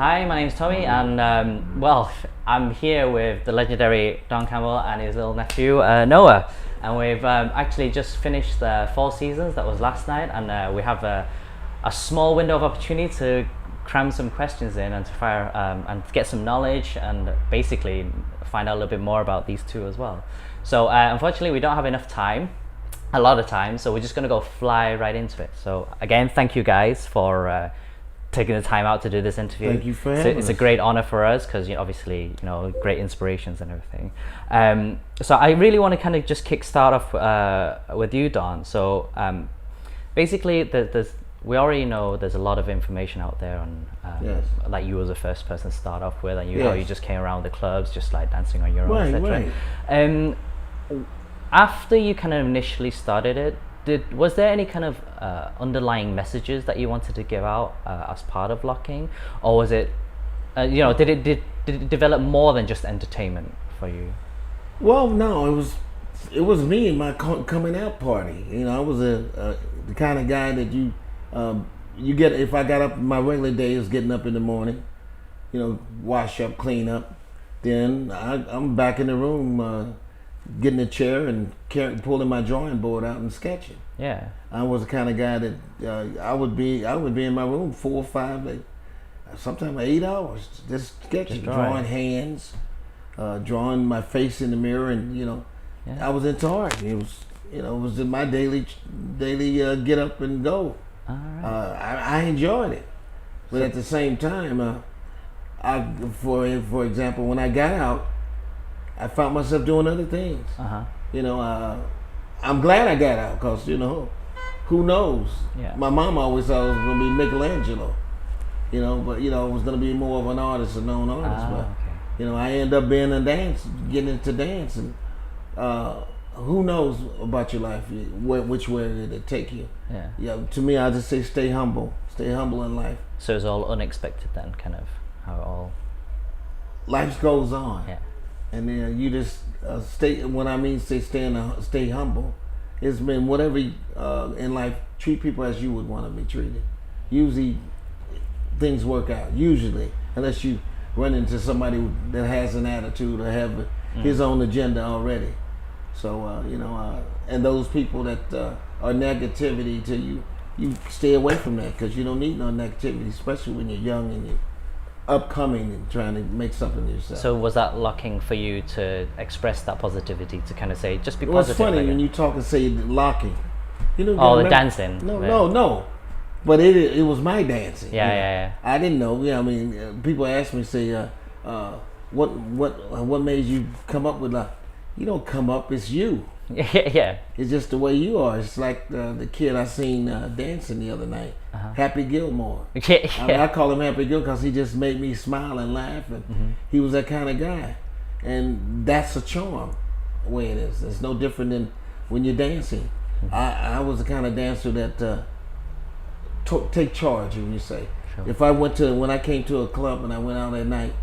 Hi, my name's Tommy, and well, I'm here with the legendary Don Campbell and his little nephew Noah, and we've actually just finished the Four Seasons. That was last night, and we have a small window of opportunity to cram some questions in and to fire and to get some knowledge and basically find out a little bit more about these two as well. So unfortunately, we don't have enough time, a lot of time, so we're just going to go fly right into it. So again, thank you guys for taking the time out to do this interview. Thank you for having It's us. a great honor for us because obviously great inspirations and everything. So I really want to kind of just kick start off with you, Don. So basically, we already know there's a lot of information out there on Yes. like you was the first person to start off with, and how Yes. you just came around the clubs just like dancing on your own, Right, etc. right. After you kind of initially started it, was there any kind of underlying messages that you wanted to give out as part of locking, or was it did it develop more than just entertainment for you? Well, no, it was me and my coming out party. I was the kind of guy that you get. If I got up, my regular day is getting up in the morning, wash up, clean up, then I'm back in the room. Getting a chair and pulling my drawing board out and sketching. Yeah. I was the kind of guy that I would be in my room 4 or 5, sometimes 8 hours just sketching, Just drawing hands, drawing my face in the mirror, and Yeah. I was into art. It was my daily get up and go. All right. I enjoyed it, but at the same time, for example, when I got out, I found myself doing other things. I'm glad I got out because who knows? Yeah. My mom always thought I was going to be Michelangelo, but I was going to be more of an artist, a known artist. But Okay. I ended up being getting into dance, and who knows about your life, which way it'll take you. Yeah. Yeah. To me, I just say stay humble in life. So it's all unexpected then, kind of how it all. Life goes on. Yeah. And then you just stay. When I mean stay humble, it's been whatever in life. Treat people as you would want to be treated. Usually, things work out. Usually, unless you run into somebody that has an attitude or have his own agenda already. So and those people that are negativity to you, you stay away from that because you don't need no negativity, especially when you're young and you're upcoming and trying to make something of yourself. So was that locking for you to express that positivity, to kind of say just be It was positive? funny when you talk and say locking. Oh, the remember- dancing. No. But it was my dancing. Yeah. I didn't know. People ask me, say, what made you come up with you don't come up. It's you. Yeah. It's just the way you are. It's like the kid I seen dancing the other night, Happy Gilmore. I call him Happy Gilmore because he just made me smile and laugh, and he was that kind of guy. And that's a charm, the way it is. It's no different than when you're dancing. I was the kind of dancer that take charge, you say. Sure. If when I came to a club and I went out at night,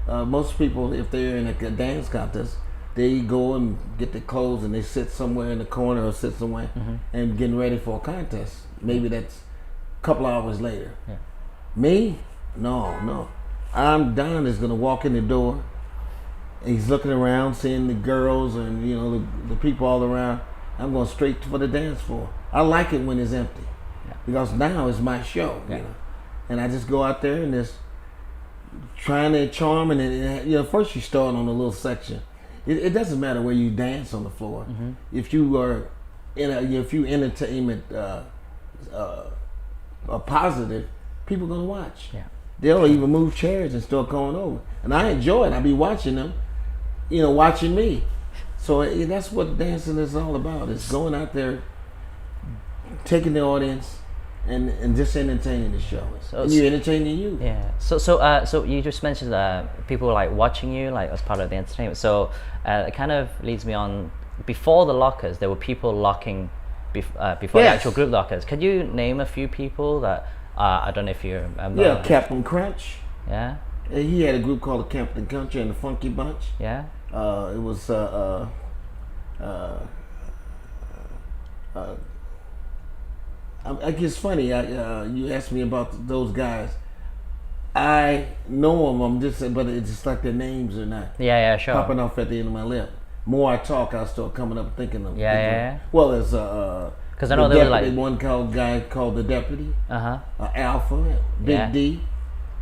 most people, if they're in a dance contest, they go and get their clothes and they sit somewhere in the corner or sit somewhere and getting ready for a contest. Maybe that's a couple hours later. Yeah. Me? No. Don is gonna walk in the door. He's looking around, seeing the girls and the people all around. I'm going straight for the dance floor. I like it when it's empty because now it's my show. And I just go out there and just trying to charm, and first you start on a little section. It doesn't matter where you dance on the floor. If you are if you entertainment are positive, people gonna watch. Yeah. They'll even move chairs and start going over, and I enjoy it. I be watching them, watching me. So that's what dancing is all about. It's going out there, taking the audience, and just entertaining the show. And you're entertaining you. Yeah. So you just mentioned people like watching you, like as part of the entertainment. So it kind of leads me on. Before the lockers, there were people locking before the actual group lockers. Could you name a few people that I don't know if you remember? Yeah, Captain Crunch. Yeah. He had a group called the Captain Country and the Funky Bunch. Yeah. It was I guess funny. You asked me about those guys. I know them. I'm just saying, but it's just like their names are not Yeah, sure. popping off at the end of my lip. More I talk, I start coming up thinking of. Yeah. Well, there's Because I know there was like one guy called the Deputy. Uh-huh. Alpha, Big D.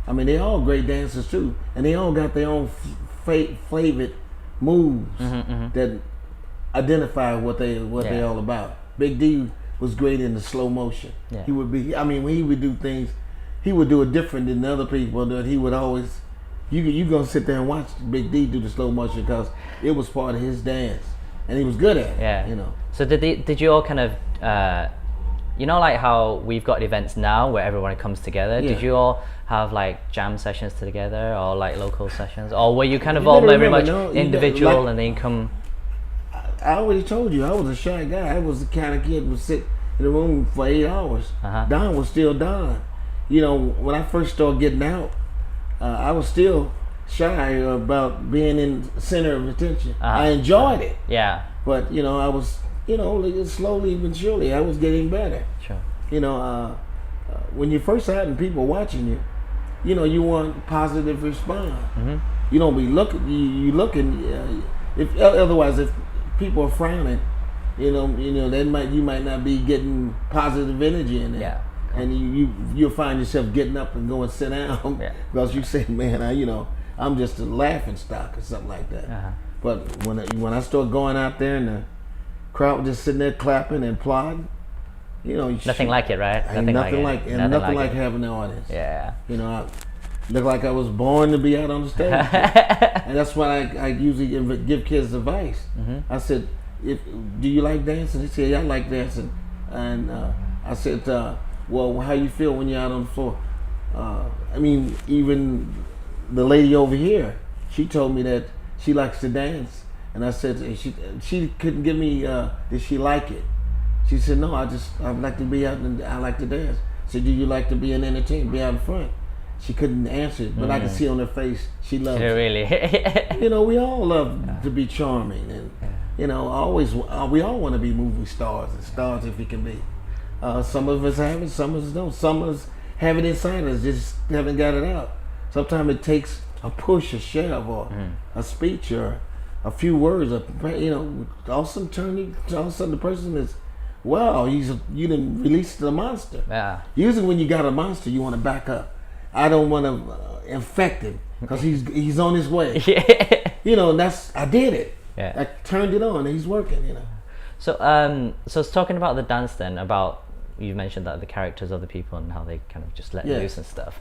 I mean, they all great dancers too, and they all got their own flavored moves that identify what they all about. Big D was great in the slow motion. Yeah. He would be. I mean, when he would do things, he would do it different than other people. That he would always. You gonna sit there and watch Big D do the slow motion because it was part of his dance, and he was good at it. Yeah. You know. So did you all kind of like how we've got events now where everyone comes together? Yeah. Did you all have like jam sessions together or like local sessions, or were you kind of all very much individual and then come? I already told you I was a shy guy. I was the kind of kid who would sit in the room for 8 hours. Don was still Don. You know, when I first started getting out, I was still shy about being in the center of attention. I enjoyed it. Yeah. But, you know, I was, slowly but surely, I was getting better. Sure. You know, when you first having people watching you, you want positive response. You don't be looking, you looking, otherwise if people are frowning, you might not be getting positive energy in there. Yeah. And you'll find yourself getting up and going sit down because you say, man, I'm just a laughing stock or something like that. But when I start going out there and the crowd just sitting there clapping and applauding, nothing like it, right? Nothing like having an audience. Yeah. I look like I was born to be out on the stage. And that's why I usually give kids advice. I said, do you like dancing? They said, yeah, I like dancing. And I said, well, how you feel when you're out on the floor? I mean, even the lady over here, she told me that she likes to dance. And I said, she couldn't give me, did she like it? She said, no, I like to be out and I like to dance. I said, do you like to be an entertainer, be out in front? She couldn't answer it, but I could see on her face she loves it. Really? We all love to be charming, and we all want to be movie stars and stars if we can be. Some of us have it, some of us don't. Some of us have it inside us, just haven't got it out. Sometimes it takes a push, a shove, or a speech, or a few words. All of a sudden the person is, wow, you didn't release the monster. Yeah. Usually when you got a monster, you want to back up. I don't want to infect him because he's on his way. I did it. Yeah. I turned it on and he's working. So talking about the dance then, about you mentioned that the characters of the people and how they kind of just let loose and stuff.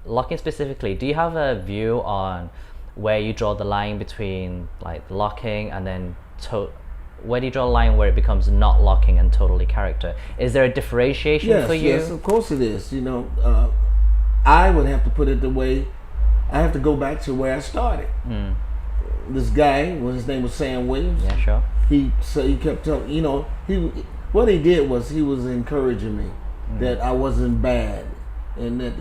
Locking specifically, do you have a view on where you draw the line between like locking and then where do you draw a line where it becomes not locking and totally character? Is there a differentiation for you? Yes, of course it is. I would have to put it the way I have to go back to where I started. This guy, his name was Sam Williams. Yeah, sure. He kept telling, what he did was he was encouraging me that I wasn't bad and that,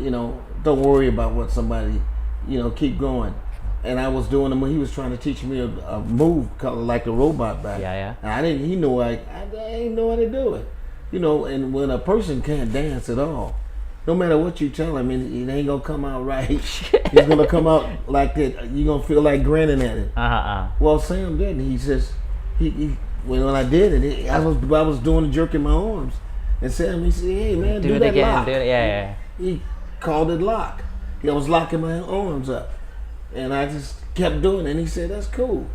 don't worry about what somebody, keep going. And I was doing he was trying to teach me a move called like a robot back. Yeah. And I didn't know how to do it. And when a person can't dance at all, no matter what you tell him, it ain't gonna come out right. It's gonna come out like that. You're gonna feel like grinning at it. Well, Sam didn't. He says, when I did it, I was doing the jerking my arms, and Sam he said, hey man, do that again, lock. do it, yeah. He called it lock. I was locking my arms up, and I just kept doing it. And he said, that's cool.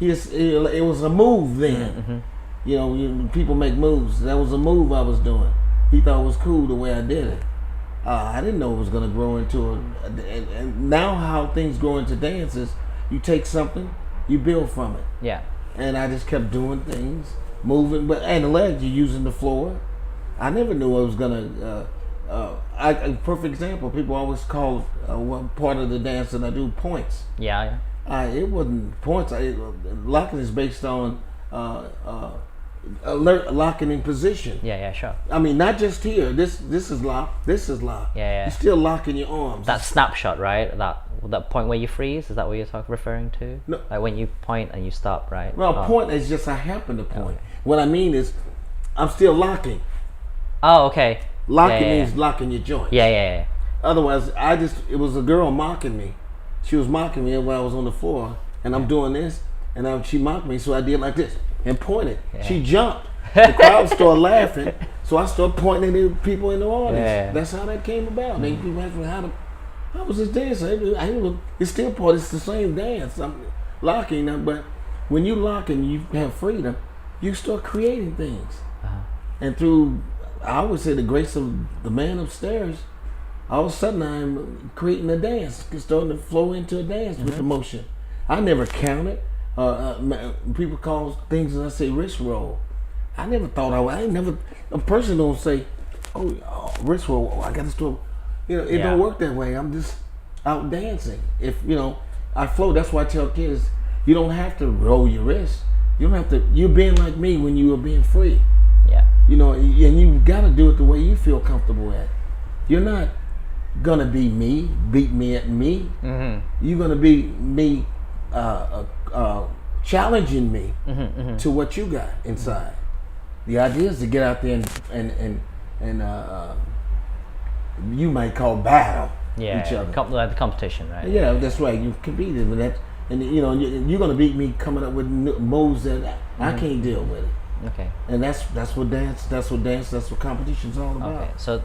It was a move then. People make moves. That was a move I was doing. He thought it was cool the way I did it. I didn't know it was going to grow into and now how things grow into dance is you take something, you build from it. Yeah. And I just kept doing things, moving, and the legs, you're using the floor. I never knew I was going to, a perfect example, people always call one part of the dance that I do points. Yeah. It wasn't points. Locking is based on locking in position. Yeah, sure. I mean, not just here. This is locked. This is locked. Yeah. You're still locking your arms. That snapshot, right? That point where you freeze. Is that what you're referring to? No. Like when you point and you stop, right? Well, point is just I happen to point. Okay. What I mean is, I'm still locking. Oh, okay. Locking means locking your joints. Yeah. Otherwise, it was a girl mocking me. She was mocking me while I was on the floor, and I'm doing this, and she mocked me, so I did like this and pointed. Yeah. She jumped. The crowd started laughing, so I started pointing at people in the audience. Yeah. That's how that came about. They people asked me how was this dance? It's still part. It's the same dance. I'm locking, but when you lock and you have freedom, you start creating things. And through, I would say, the grace of the man upstairs, all of a sudden I'm creating a dance. It's starting to flow into a dance with emotion. I never counted. People call things, as I say, wrist roll. I never thought a person don't say, oh wrist roll, I got to do. It don't work that way. I'm just out dancing. If, I flow. That's why I tell kids, you don't have to roll your wrist. You don't have to, you're being like me when you are being free. Yeah. And you got to do it the way you feel comfortable at. You're not going to be me, beat me at me. Mm-hmm. You're going to be me challenging me to what you got inside. The idea is to get out there and you might call battle each other. The competition, right? Yeah, that's right. You competed with that, and you're gonna beat me coming up with moves that I can't deal with it. Okay. And that's what competition's all about. Okay. So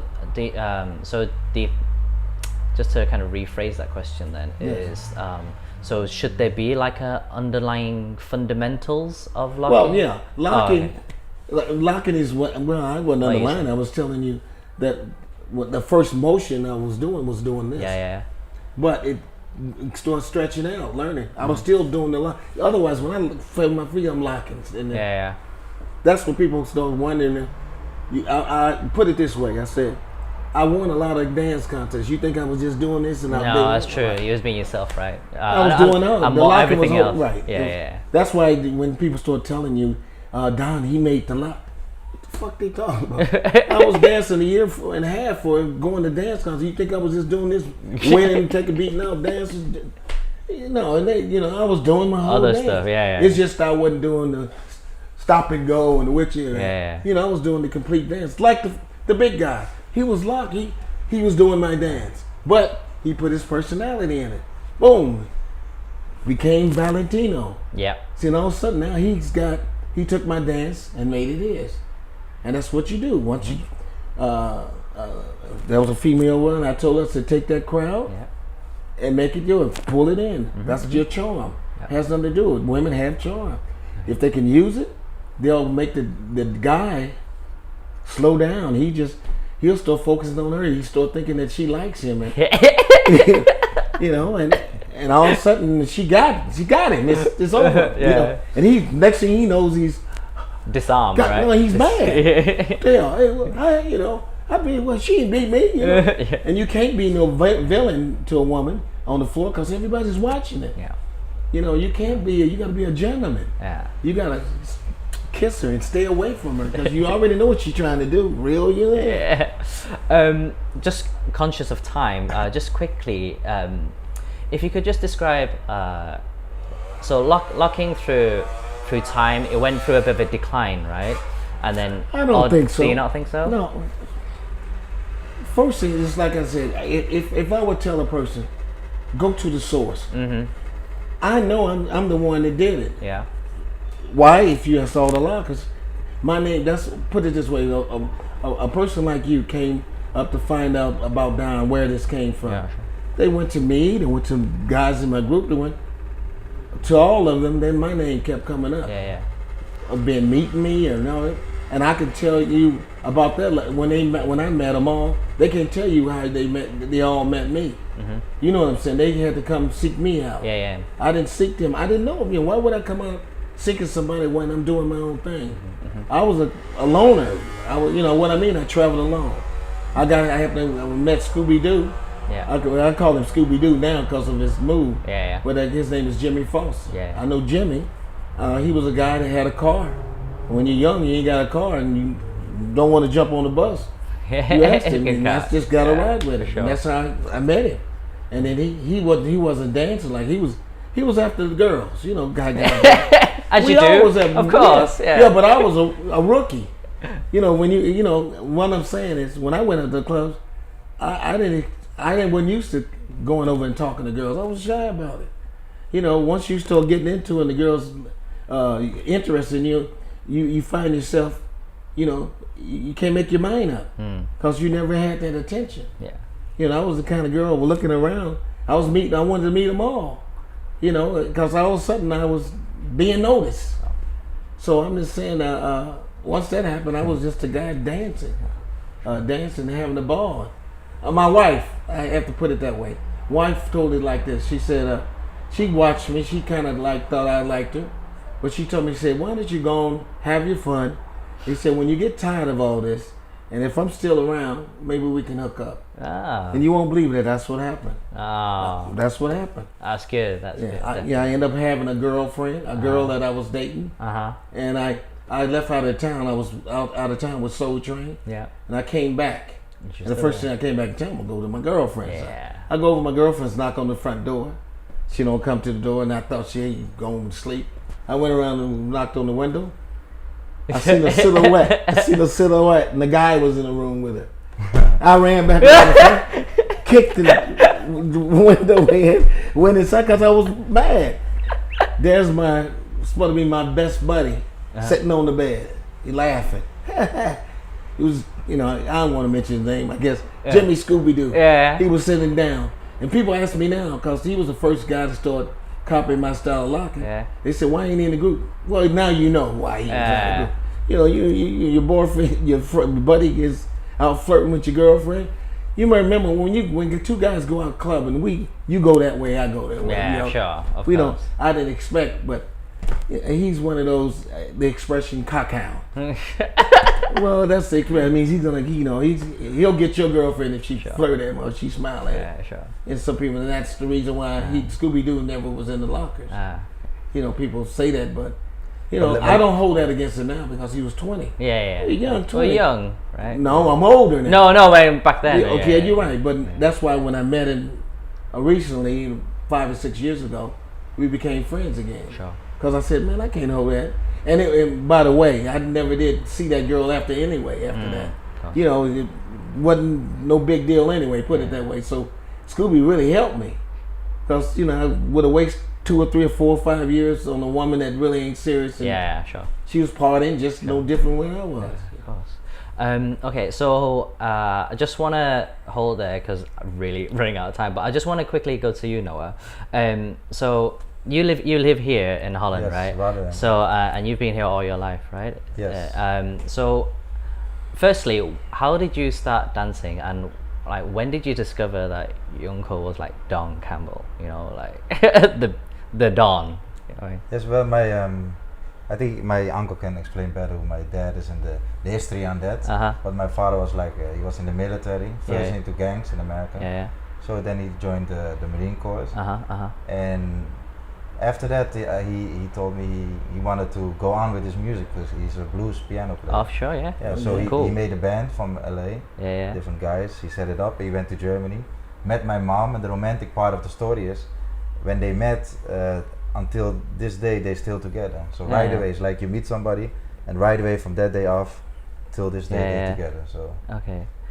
just to kind of rephrase that question then is so should there be like a underlying fundamentals of locking? Well, yeah, locking. Locking is what. Well, I wasn't underlying. I was telling you that the first motion I was doing this. Yeah. But it started stretching out, learning. I was still doing the lock. Otherwise, when I feel my feet, I'm locking. Yeah. That's what people start wondering. I put it this way. I said, I won a lot of dance contests. You think I was just doing this? No, that's true. You was being yourself, right? I was doing all. The locking everything was else. Right. Yeah. That's why when people start telling you, Don, he made the lock. What the fuck they talking about? I was dancing a year and a half for going to dance contests. You think I was just doing this, winning and taking beating out dances? And I was doing my whole other dance. stuff. Yeah. It's just I wasn't doing the stop and go and the witch. Yeah. I was doing the complete dance. Like the big guy. He was locked. He was doing my dance. But he put his personality in it. Boom. Became Valentino. Yeah. See, and all of a sudden now he took my dance and made it his. And that's what you do. Once you there was a female one, I told us to take that crowd and make it yours. Pull it in. That's your charm. Has nothing to do with women have charm. If they can use it, they'll make the guy slow down. He'll start focusing on her. He start thinking that she likes him, and and all of a sudden she got him. It's over. And next thing he knows, he's disarmed. Right? No, he's mad. She ain't beat me. And you can't be no villain to a woman on the floor because everybody's watching it. Yeah. You can't be. You got to be a gentleman. Yeah. You got to kiss her and stay away from her because you already know what she's trying to do. Reel you in. Yeah. Just conscious of time. Just quickly, if you could just describe. So locking through time, it went through a bit of a decline, right? And then I don't think so. Do you not think so? No. First thing is, like I said, if I would tell a person, go to the source. I know I'm the one that did it. Yeah. Why? If you saw the lockers, my name. Put it this way: a person like you came up to find out about Don, where this came from. Yeah, sure. They went to me. They went to guys in my group. They went to all of them. Then my name kept coming up. Yeah. Of being meeting me or no, and I can tell you about that. When I met them all, they can tell you how they met. They all met me. You know what I'm saying? They had to come seek me out. Yeah. I didn't seek them. I didn't know them. Why would I come out seeking somebody when I'm doing my own thing? I was a loner. I was, what I mean. I traveled alone. I met Scooby Doo. Yeah. I call him Scooby Doo now because of his move. Yeah. But his name is Jimmy Foster. Yeah. I know Jimmy. He was a guy that had a car. When you're young, you ain't got a car and you don't want to jump on the bus. You asked him, and I just got a ride with him. Sure. And that's how I met him. And then he wasn't dancing like he was after the girls, guy. As you do, of course. Yeah, but I was a what I'm saying is when I went to the clubs, I wasn't used to going over and talking to girls. I was shy about it. You know, once you start getting into it and the girls interested in you, you find yourself, you know, you can't make your mind up because you never had that attention. Yeah. You know, I was the kind of girl looking around. I wanted to meet them all. You know, because all of a sudden I was being noticed. So I'm just saying, once that happened, I was just a guy dancing and having a ball. My wife, I have to put it that way. Wife told it like this. She said, she watched me. She kind of like thought I liked her, but she told me, she said, "Why don't you go and have your fun?" He said, "When you get tired of all this, and if I'm still around, maybe we can hook up." And you won't believe it. That's what happened. That's what happened. That's good. That's good. I ended up having a girlfriend, a girl that I was dating, and I left out of town. I was out of town with Soul Train. Yeah. And I came back. And the first thing I came back in town, I go to my girlfriend's. Yeah. I go over to my girlfriend's, knock on the front door. She don't come to the door, and I thought she ain't going to sleep. I went around and knocked on the window. I seen a silhouette. And the guy was in the room with her. I ran back around the front, kicked the window in, went inside because I was mad. There's supposed to be my best buddy sitting on the bed. He laughing. He was, you know, I don't want to mention his name. I guess Jimmy Scooby-Doo. Yeah. He was sitting down. And people ask me now, because he was the first guy to start copying my style of locking. Yeah. They said, "Why ain't he in the group?" Well, now you know why he was in the group. You know, your boyfriend, your buddy is out flirting with your girlfriend. You might remember when two guys go out clubbing, you go that way, I go that way. Yeah, you know? sure. Of course. I didn't expect, but he's one of those, the expression cockhound. Well, that's the expression. I mean, he's gonna, you know, he'll get your girlfriend if she flirt at him or she smile at him. Yeah, sure. And some people, and that's the reason why Scooby-Doo never was in the lockers. You know, people say that, but you know, I don't hold that against him now because he was 20. Yeah. Young, 20. Well, young, right? No, I'm older now. No, back then. Okay, you're right. But that's why when I met him recently, 5 or 6 years ago, we became friends again. Sure. Because I said, man, I can't hold that. And by the way, I never did see that girl after that. You know, it wasn't no big deal anyway, put it that way. So Scooby really helped me. Because, you know, I would have wasted 2 or 3 or 4 or 5 years on a woman that really ain't serious. Yeah, sure. She was partying just no different than I was. Of course. Okay, so I just want to hold there because I'm really running out of time. But I just want to quickly go to you, Noah. So you live here in Holland, yes, right? Rotterdam. So and you've been here all your life, right? Yes. So, firstly, how did you start dancing, and like when did you discover that your uncle was like Don Campbell? You know, like the Don. You know? Yes, well, I think my uncle can explain better. My dad is in the history on that. But my father was like he was in the military, first into gangs in America. Yeah. So then he joined the Marine Corps. And after that, he told me he wanted to go on with his music because he's a blues piano player. Oh, sure, yeah. Yeah, so he made a band from LA, yeah. different guys. He set it up. He went to Germany, met my mom, and the romantic part of the story is when they met, until this day, they're still together. So right away, it's like you meet somebody, and right away from that day off, till this day, they're together. So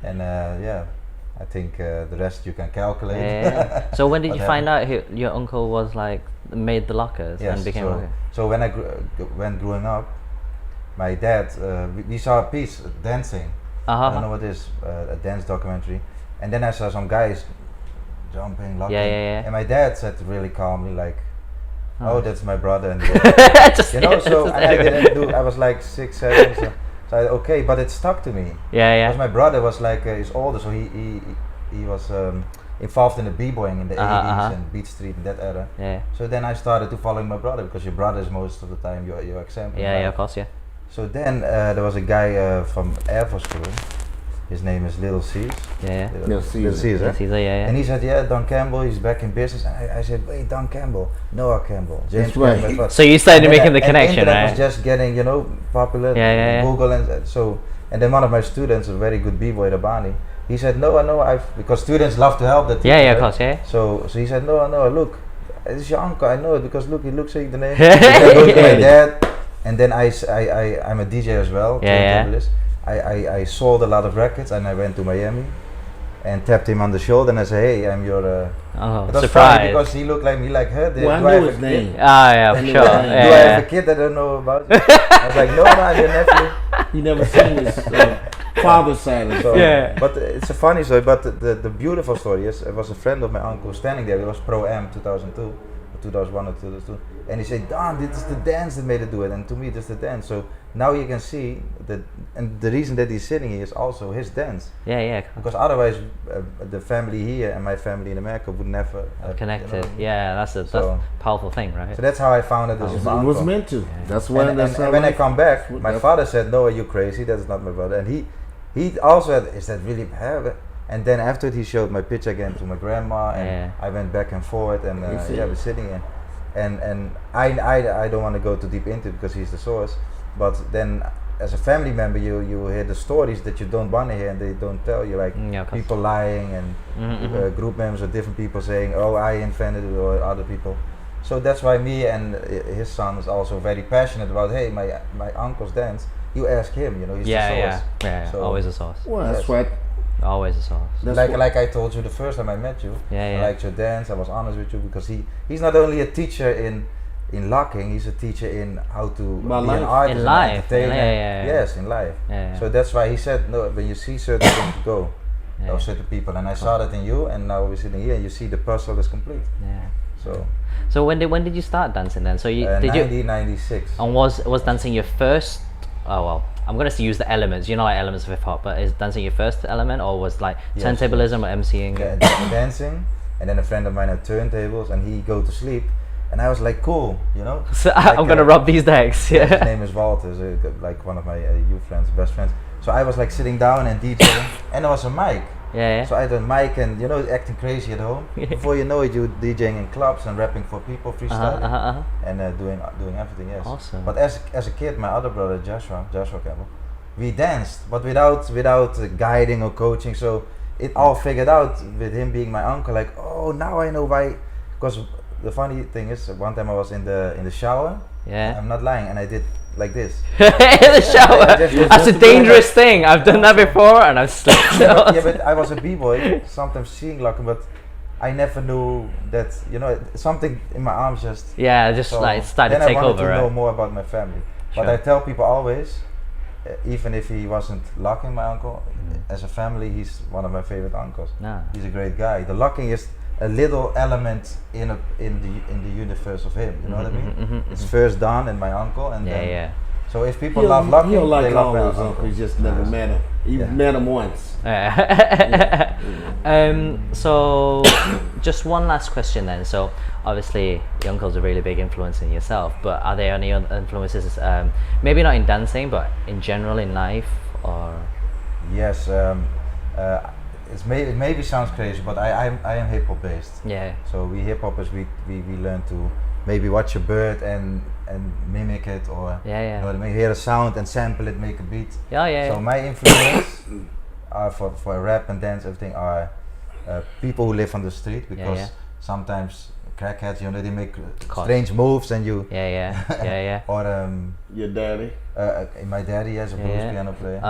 and I think the rest you can calculate. Yeah. So when did you find out your uncle was like made the lockers and became locker? So when I when growing up, my dad we saw a piece dancing. I don't know what it is, a dance documentary, and then I saw some guys jumping, locking, and my dad said really calmly like, "Oh, that's my brother," and you know. So and I didn't do. I was like 6, 7. So okay, but it stuck to me. Because my brother was like he's older, so he was involved in the b-boying in the 80s and Beat Street in that era. So then I started to follow my brother because your brother is most of the time your example. Yeah, of course, yeah. So then there was a guy from Air Force School. His name is Little Caesar. Little Caesar. And he said, "Yeah, Don Campbell, he's back in business." And I said, "Wait, Don Campbell, Noah Campbell, James Campbell." So you started making the connection, internet right? was just getting, popular. Google and so. And then one of my students, a very good b-boy, Rabani, he said, "Noah, because students love to help the teacher." Yeah, of course, yeah. So he said, "Noah, look, it's your uncle. I know it because look, he looks like the name." Then goes to my dad, and then I'm a DJ as well. I sold a lot of records and I went to Miami and tapped him on the shoulder and I said, hey, I'm your it was surprise. funny because he looked like me like her. Well, I knew his name. Yeah, for I knew sure. his name. Yeah, Do I have a kid that I don't know about? I was like, no, I'm your nephew. He never seen his father's side of the So, Yeah. But it's a funny story, but the beautiful story is, it was a friend of my uncle standing there, it was Pro-Am 2002, or 2001 or 2002, and he said, Don, this is the dance that made it do it, and to me this is the dance. So now you can see that, and the reason that he's sitting here is also his dance. Yeah. Because otherwise the family here and my family in America would never have Connected. you know. Yeah, that's a powerful thing, right? So that's how I found it. This is my It uncle. was meant to. That's And, why. and, That's and how when I life- come back, my that's- father said, "No, are you crazy? That's not my brother." And he also had, is that really bad? And then after it, he showed my picture again to my grandma, and I went back and forth, and we're sitting in, and I don't want to go too deep into it because he's the source, but then as a family member, you hear the stories that you don't want to hear, and they don't tell you, like people lying and group members of different people saying, "Oh, I invented it," or other people. So that's why me and his son is also very passionate about. Hey, my uncle's dance. You ask him, you know, he's the source. Yeah. So Always a source. Well, that's what. Always a source. Like I told you the first time I met you, I liked your dance. I was honest with you because he's not only a teacher in locking, he's a teacher in how to be an artist, in life. Yes, in life. So that's why he said, no, when you see certain things, go. Or certain people, and I saw that in you, and now we're sitting here, and you see the puzzle is complete. Yeah. So when did you start dancing then? So you 1996. And was dancing your first? Oh well, I'm gonna use the elements. You know, like elements of hip hop, but is dancing your first element, or was like turntablism or MCing? Yeah, dancing, and then a friend of mine had turntables, and he go to sleep, and I was like, cool, you know. So like, I'm gonna rub these decks. His name is Walter, like one of my youth friends, best friends. So I was like sitting down and DJing, and there was a mic. So I had a mic and acting crazy at home. Before you know it, you DJing in clubs and rapping for people, freestyling, and doing everything. Yes. Awesome. But as a kid, my other brother Joshua Campbell, we danced, but without guiding or coaching. So it all figured out with him being my uncle. Like, oh, now I know why. Because the funny thing is, one time I was in the shower. I'm not lying, and I did like this. In the shower. That's a dangerous thing. I've done that before, and I've slipped. But I was a b-boy, sometimes seeing locking, but I never knew that, something in my arms just started to take over. Then I wanted to know more about my family. But I tell people always, even if he wasn't locking my uncle, as a family, he's one of my favorite uncles. He's a great guy. The locking is a little element in the universe of him. You know what I mean? It's first Don and my uncle, and then. So if people love locking, he'll like they love all my those uncles. You just never met him. You met him once. So just one last question then. So obviously your uncle's a really big influence in yourself, but are there any other influences, maybe not in dancing, but in general in life, or? Yes. It maybe sounds crazy, but I am hip hop based. So we hip hoppers, we learn to maybe watch a bird and mimic it, or you know what I mean, hear a sound and sample it, make a beat. So my influence are for rap and dance, everything are people who live on the street, because sometimes crackheads, they make strange moves and you or your daddy. My daddy is a blues piano player.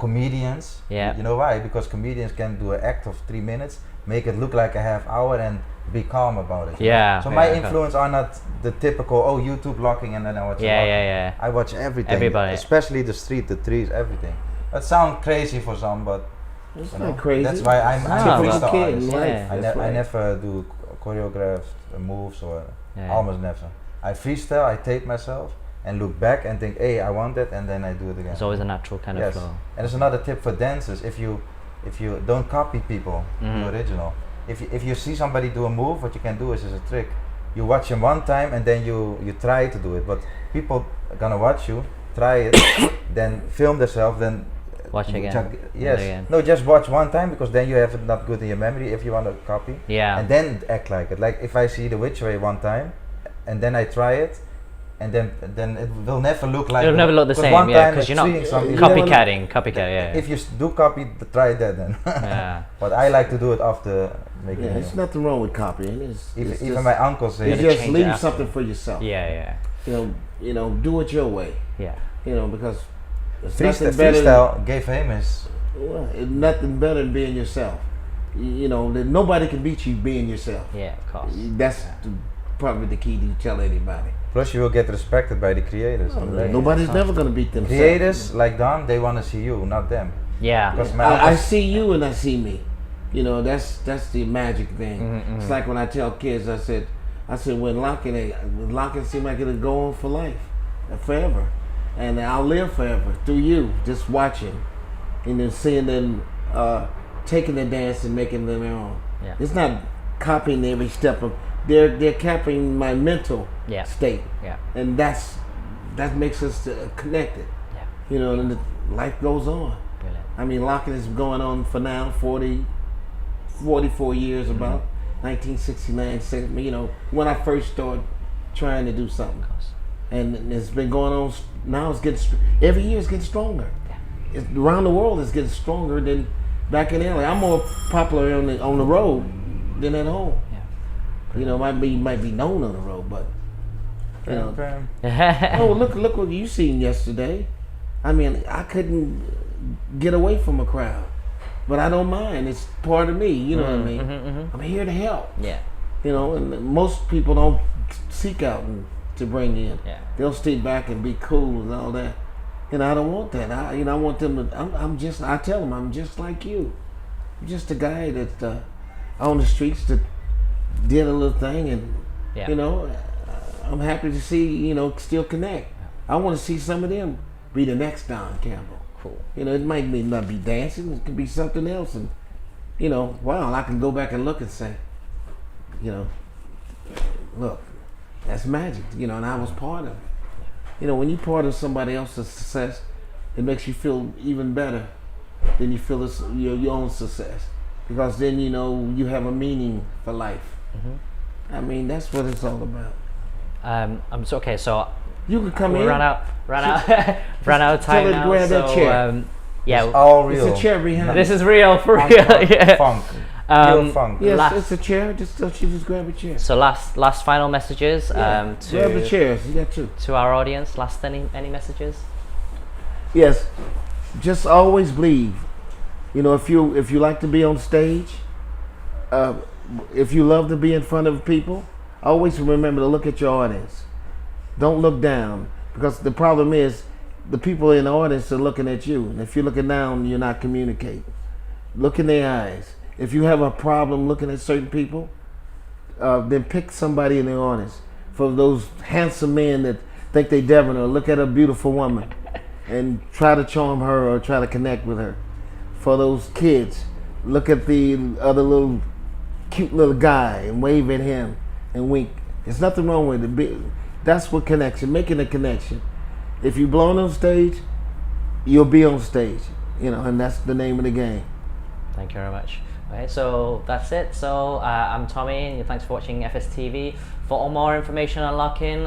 Comedians, you know why? Because comedians can do an act of 3 minutes, make it look like a half hour, and be calm about it. So my influence are not the typical YouTube locking and then I watch I watch everything. Everybody, especially the street, the trees, everything. That sounds crazy for some, but it's not crazy. That's why I'm a freestyle artist. I right. never do choreographed moves, or almost never. I freestyle, I tape myself and look back and think, hey, I want that, and then I do it again. It's always a natural kind of flow. And it's another tip for dancers: if you don't copy people, do original. If you see somebody do a move, what you can do is a trick. You watch him one time and then you try to do it, but people are gonna watch you, try it, then film themselves, then watch again. Yes. No, just watch one time, because then you have it not good in your memory if you want to copy. And then act like it. Like if I see the Which Way one time, and then I try it, and then it will never look like. It'll never look the same, because you're not copycat. If you do copy, try that then. But I like to do it after making. There's nothing wrong with copying. Even my uncle says. You just leave something for yourself. Do it your way. Because freestyle gave famous. Well, nothing better than being yourself. you know, that nobody can beat you being yourself. Yeah, of course. That's probably the key to tell anybody. Plus, you will get respected by the creators. Nobody's never going to beat themselves. Creators like Don, they want to see you, not them. Yeah. I see you and I see me. You know, that's the magic thing. It's like when I tell kids, I said when locking seemed like it'll go on for life, forever, and I'll live forever through you, just watching, and then seeing them taking the dance and making them their own. Yeah. It's not copying every step of. They're copying my mental state. Yeah. And that makes us connected. Yeah. You know, and life goes on. Brilliant. I mean, locking is going on for now 44 years, about 1969, you know, when I first started trying to do something. And it's been going on, now it's getting, every year it's getting stronger. Yeah. Around the world it's getting stronger than back in LA. I'm more popular on the road than at home. Yeah. You know, might be known on the road, but you know. Oh, look what you seen yesterday. I mean, I couldn't get away from a crowd. But I don't mind. It's part of me. You know what I mean? I'm here to help. Yeah. You know, and most people don't seek out to bring in. Yeah. They'll stay back and be cool and all that. And I don't want that. I want them to. I tell them I'm just like you. I'm just a guy that on the streets that did a little thing, and you know, I'm happy to see still connect. I want to see some of them be the next Don Campbell. Cool. You know, it might not be dancing, it could be something else, and wow, I can go back and look and say, look, that's magic, and I was part of it. When you're part of somebody else's success, it makes you feel even better than you feel your own success, because then you have a meaning for life. I mean, that's what it's all about. So you can come in. Ran out of time now. Grab that chair. Yeah, it's all real. It's a chair behind. This is real for real. Yeah. Funk. Real funk. Yes, it's a chair. Just grab a chair. So last final messages. Grab the chairs. You got two. To our audience, any messages? Yes, just always believe. If you like to be on stage, if you love to be in front of people, always remember to look at your audience. Don't look down, because the problem is the people in the audience are looking at you, and if you're looking down, you're not communicating. Look in their eyes. If you have a problem looking at certain people, then pick somebody in the audience. For those handsome men that think they Devon, or look at a beautiful woman and try to charm her or try to connect with her. For those kids, look at the other little cute little guy and wave at him and wink. There's nothing wrong with it. That's what connection, making a connection. If you're blown on stage, you'll be on stage, and that's the name of the game. Thank you very much. Okay, so that's it. So I'm Tommy, and thanks for watching FSTV. For more information on locking,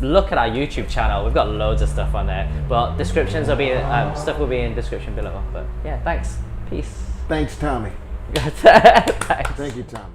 look at our YouTube channel. We've got loads of stuff on there, but descriptions will be stuff will be in description below. But yeah, thanks. Peace. Thanks, Tommy. Thanks. Thank you, Tommy.